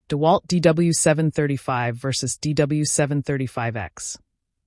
DEWALT DW735 versus DW735X.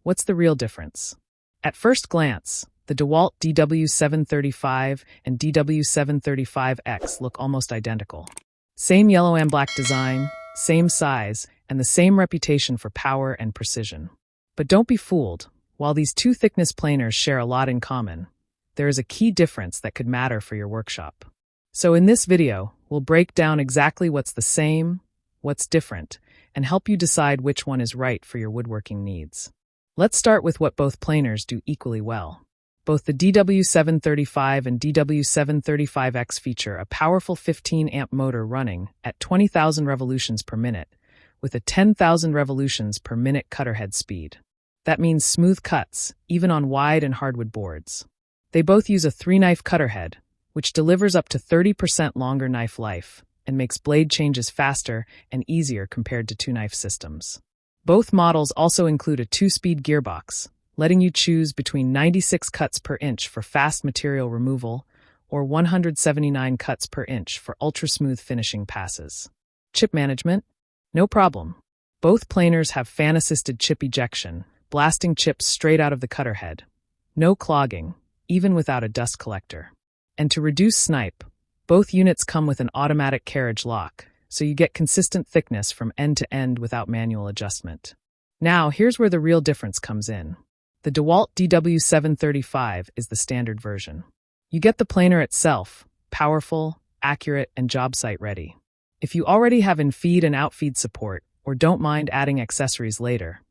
What's the real difference? At first glance, the DEWALT DW735 and DW735X look almost identical. Same yellow and black design, same size, and the same reputation for power and precision. But don't be fooled. While these two thickness planers share a lot in common, there is a key difference that could matter for your workshop. So in this video, we'll break down exactly what's the same, what's different, and help you decide which one is right for your woodworking needs. Let's start with what both planers do equally well. Both the DW735 and DW735X feature a powerful 15-amp motor running at 20,000 revolutions per minute, with a 10,000 revolutions per minute cutterhead speed. That means smooth cuts, even on wide and hardwood boards. They both use a 3-knife cutterhead, which delivers up to 30% longer knife life and makes blade changes faster and easier compared to 2-knife systems. Both models also include a 2-speed gearbox, letting you choose between 96 cuts per inch for fast material removal or 179 cuts per inch for ultra-smooth finishing passes. Chip management? No problem. Both planers have fan-assisted chip ejection, blasting chips straight out of the cutterhead. No clogging, even without a dust collector. And to reduce snipe, both units come with an automatic carriage lock, so you get consistent thickness from end to end without manual adjustment. Now, here's where the real difference comes in. The DEWALT DW735 is the standard version. You get the planer itself, powerful, accurate, and job site ready. If you already have infeed and outfeed support, or don't mind adding accessories later,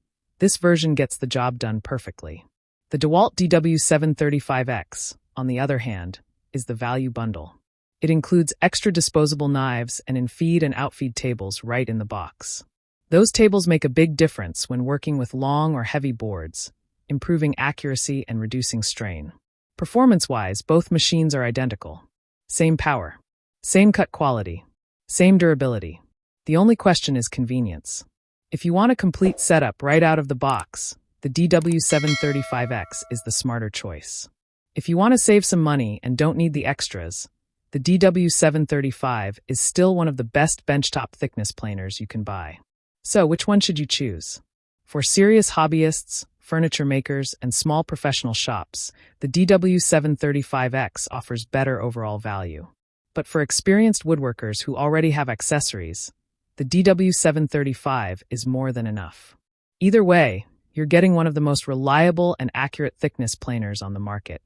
this version gets the job done perfectly. The DEWALT DW735X, on the other hand, is the value bundle. It includes extra disposable knives and infeed and outfeed tables right in the box. Those tables make a big difference when working with long or heavy boards, improving accuracy and reducing strain. Performance-wise, both machines are identical. Same power, same cut quality, same durability. The only question is convenience. If you want a complete setup right out of the box, the DW735X is the smarter choice. If you want to save some money and don't need the extras, the DW735 is still one of the best benchtop thickness planers you can buy. So, which one should you choose? For serious hobbyists, furniture makers, and small professional shops, the DW735X offers better overall value. But for experienced woodworkers who already have accessories, the DW735 is more than enough. Either way, you're getting one of the most reliable and accurate thickness planers on the market.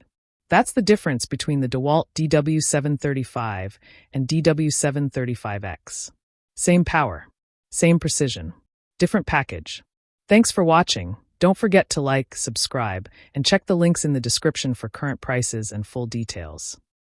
That's the difference between the DEWALT DW735 and DW735X. Same power, same precision, different package. Thanks for watching. Don't forget to like, subscribe, and check the links in the description for current prices and full details.